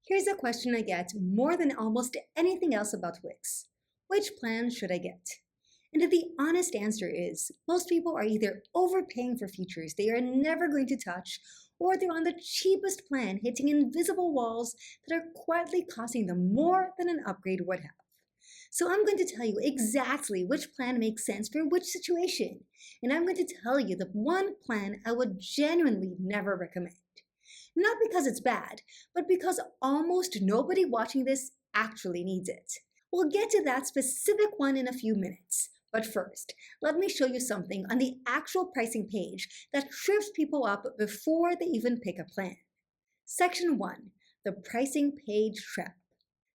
Here's a question I get more than almost anything else about Wix. Which plan should I get? And the honest answer is most people are either overpaying for features they are never going to touch, or they're on the cheapest plan hitting invisible walls that are quietly costing them more than an upgrade would have. So I'm going to tell you exactly which plan makes sense for which situation, and I'm going to tell you the one plan I would genuinely never recommend. Not because it's bad, but because almost nobody watching this actually needs it. We'll get to that specific one in a few minutes. But first, let me show you something on the actual pricing page that trips people up before they even pick a plan. Section 1. The pricing page trap.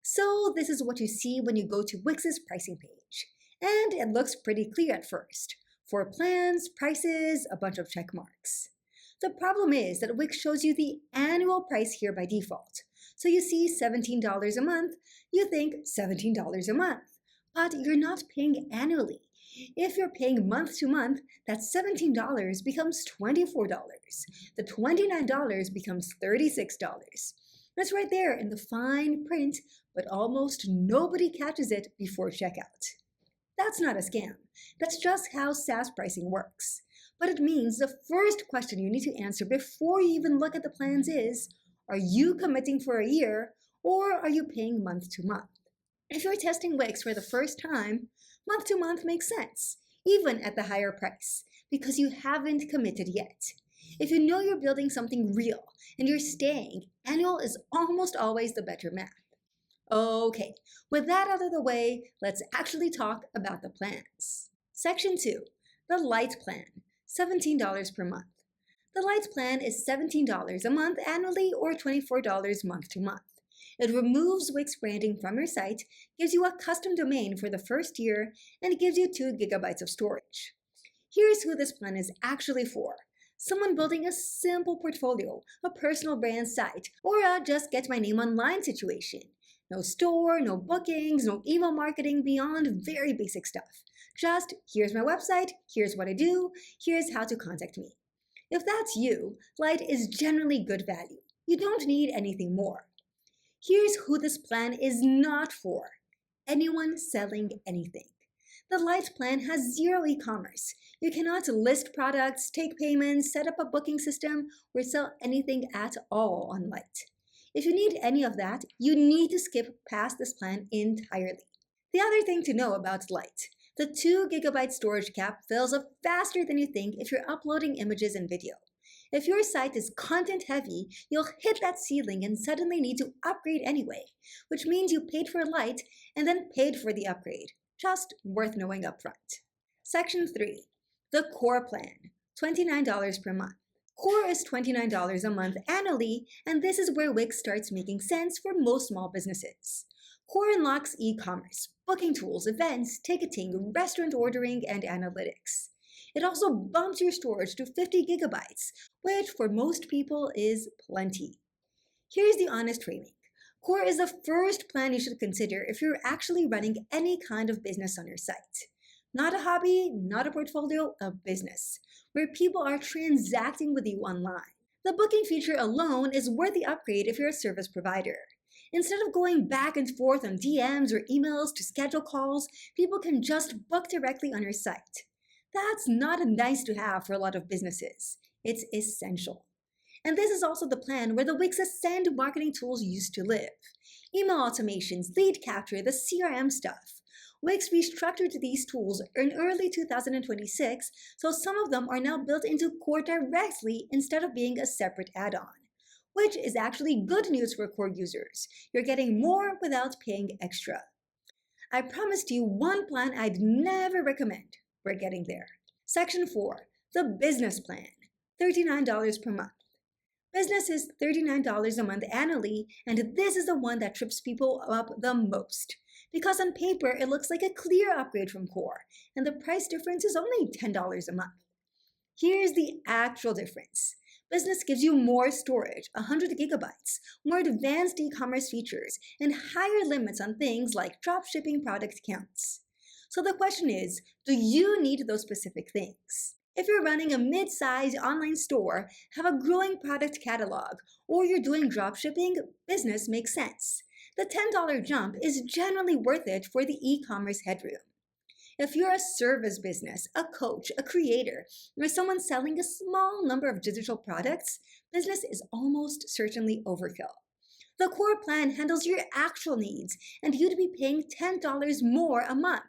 So this is what you see when you go to Wix's pricing page. And it looks pretty clear at first. 4 plans, prices, a bunch of check marks. The problem is that Wix shows you the annual price here by default. So you see $17 a month, you think $17 a month. But you're not paying annually. If you're paying month to month, that $17 becomes $24. The $29 becomes $36. That's right there in the fine print, but almost nobody catches it before checkout. That's not a scam. That's just how SaaS pricing works. But it means the first question you need to answer before you even look at the plans is, are you committing for a year or are you paying month to month? If you're testing Wix for the first time, month to month makes sense, even at the higher price, because you haven't committed yet. If you know you're building something real and you're staying, annual is almost always the better math. Okay, with that out of the way, let's actually talk about the plans. Section 2, the Light Plan, $17 per month. The Light Plan is $17 a month annually or $24 month to month. It removes Wix branding from your site, gives you a custom domain for the first year, and gives you 2 GB of storage. Here's who this plan is actually for. Someone building a simple portfolio, a personal brand site, or a just get my name online situation. No store, no bookings, no email marketing beyond very basic stuff. Just, here's my website, here's what I do, here's how to contact me. If that's you, Light is generally good value. You don't need anything more. Here's who this plan is not for. Anyone selling anything. The Light plan has zero e-commerce. You cannot list products, take payments, set up a booking system, or sell anything at all on Light. If you need any of that, you need to skip past this plan entirely. The other thing to know about Light, the 2 GB storage cap fills up faster than you think if you're uploading images and video. If your site is content heavy, you'll hit that ceiling and suddenly need to upgrade anyway, which means you paid for Light and then paid for the upgrade. Just worth knowing upfront. Section 3. The Core Plan, $29 per month. Core is $29 a month annually, and this is where Wix starts making sense for most small businesses. Core unlocks e-commerce, booking tools, events, ticketing, restaurant ordering, and analytics. It also bumps your storage to 50 GB, which for most people is plenty. Here's the honest framing. Core is the first plan you should consider if you're actually running any kind of business on your site. Not a hobby, not a portfolio, a business, where people are transacting with you online. The booking feature alone is worth the upgrade if you're a service provider. Instead of going back and forth on DMs or emails to schedule calls, people can just book directly on your site. That's not a nice to have for a lot of businesses. It's essential. And this is also the plan where the Wix Ascend marketing tools used to live. Email automations, lead capture, the CRM stuff. Wix restructured these tools in early 2026, so some of them are now built into Core directly instead of being a separate add-on, which is actually good news for Core users. You're getting more without paying extra. I promised you one plan I'd never recommend. We're getting there. Section 4. The Business Plan, $39 per month. Business is $39 a month annually, and this is the one that trips people up the most. Because on paper, it looks like a clear upgrade from Core, and the price difference is only $10 a month. Here's the actual difference. Business gives you more storage, 100 GB, more advanced e-commerce features, and higher limits on things like dropshipping product counts. So the question is, do you need those specific things? If you're running a mid-sized online store, have a growing product catalog, or you're doing dropshipping, business makes sense. The $10 jump is generally worth it for the e-commerce headroom. If you're a service business, a coach, a creator, or someone selling a small number of digital products, business is almost certainly overkill. The core plan handles your actual needs, and you'd be paying $10 more a month,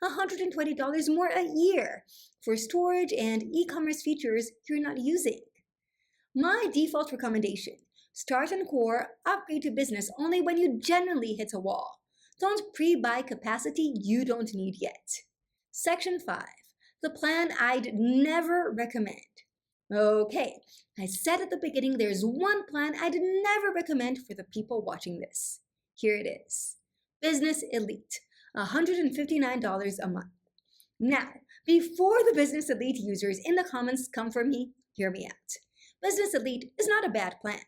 $120 more a year, for storage and e-commerce features you're not using. My default recommendation: start on core, upgrade to business only when you genuinely hit a wall. Don't pre-buy capacity you don't need yet. Section 5. The plan I'd never recommend. Okay, I said at the beginning there's one plan I'd never recommend for the people watching this. Here it is. Business Elite, $159 a month. Now, before the Business Elite users in the comments come for me, hear me out. Business Elite is not a bad plan.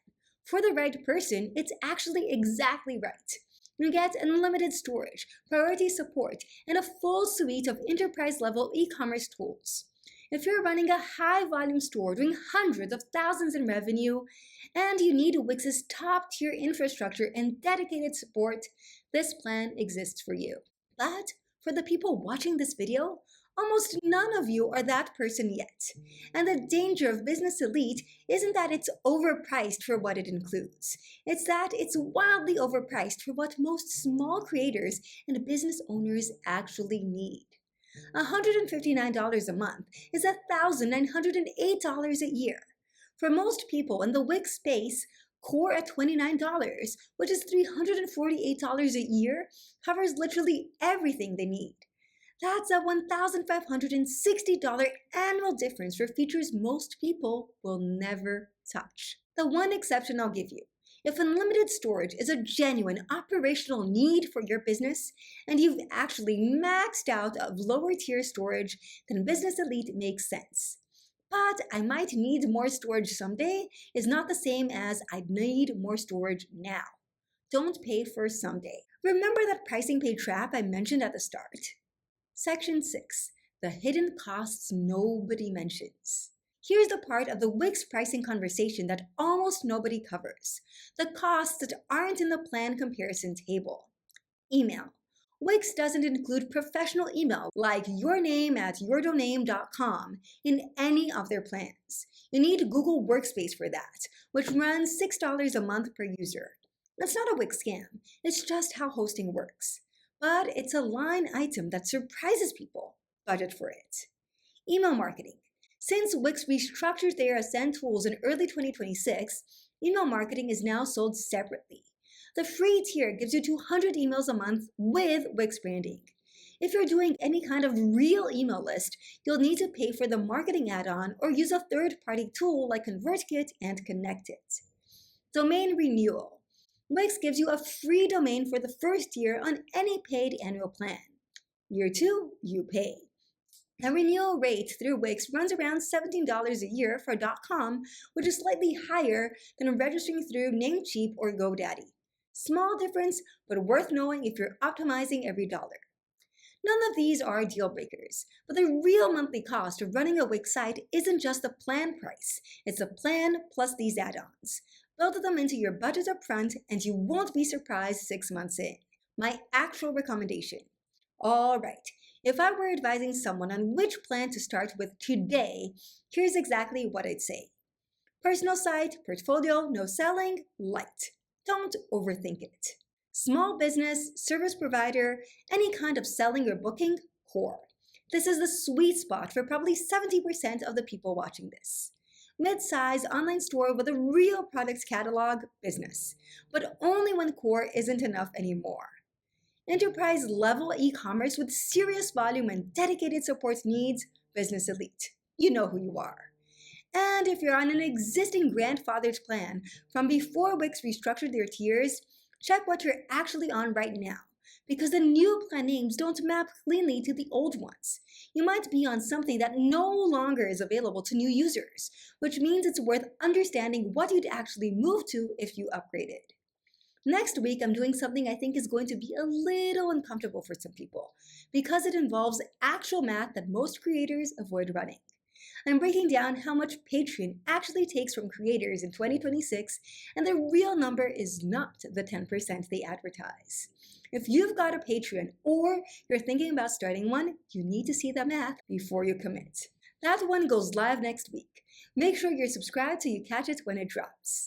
For the right person, it's actually exactly right. You get unlimited storage, priority support, and a full suite of enterprise-level e-commerce tools. If you're running a high-volume store doing hundreds of thousands in revenue, and you need Wix's top-tier infrastructure and dedicated support, this plan exists for you. But for the people watching this video, almost none of you are that person yet. And the danger of Business Elite isn't that it's overpriced for what it includes. It's that it's wildly overpriced for what most small creators and business owners actually need. $159 a month is $1,908 a year. For most people in the Wix space, Core at $29, which is $348 a year, covers literally everything they need. That's a $1,560 annual difference for features most people will never touch. The one exception I'll give you: if unlimited storage is a genuine operational need for your business, and you've actually maxed out of lower tier storage, then Business Elite makes sense. But I might need more storage someday is not the same as I'd need more storage now. Don't pay for someday. Remember that pricing pay trap I mentioned at the start? Section 6. The hidden costs nobody mentions. Here's the part of the Wix pricing conversation that almost nobody covers: the costs that aren't in the plan comparison table. Email. Wix doesn't include professional email like yourname@yourdomain.com in any of their plans. You need Google Workspace for that, which runs $6 a month per user. That's not a Wix scam, it's just how hosting works. But it's a line item that surprises people. Budget for it. Email marketing. Since Wix restructured their Ascend tools in early 2026, email marketing is now sold separately. The free tier gives you 200 emails a month with Wix branding. If you're doing any kind of real email list, you'll need to pay for the marketing add-on or use a third-party tool like ConvertKit and ConnectIt. Domain renewal. Wix gives you a free domain for the first year on any paid annual plan. Year 2, you pay. The renewal rate through Wix runs around $17 a year for .com, which is slightly higher than registering through Namecheap or GoDaddy. Small difference, but worth knowing if you're optimizing every dollar. None of these are deal breakers, but the real monthly cost of running a Wix site isn't just the plan price. It's the plan plus these add-ons. Build them into your budget up front and you won't be surprised 6 months in. My actual recommendation. Alright, if I were advising someone on which plan to start with today, here's exactly what I'd say. Personal site, portfolio, no selling, light. Don't overthink it. Small business, service provider, any kind of selling or booking, core. This is the sweet spot for probably 70% of the people watching this. Mid-size online store with a real products catalog, business, but only when core isn't enough anymore. Enterprise level e-commerce with serious volume and dedicated support needs, Business Elite. You know who you are. And if you're on an existing grandfather's plan from before Wix restructured their tiers, check what you're actually on right now, because the new plan names don't map cleanly to the old ones. You might be on something that no longer is available to new users, which means it's worth understanding what you'd actually move to if you upgraded. Next week, I'm doing something I think is going to be a little uncomfortable for some people, because it involves actual math that most creators avoid running. I'm breaking down how much Patreon actually takes from creators in 2026, and the real number is not the 10% they advertise. If you've got a Patreon or you're thinking about starting one, you need to see the math before you commit. That one goes live next week. Make sure you're subscribed so you catch it when it drops.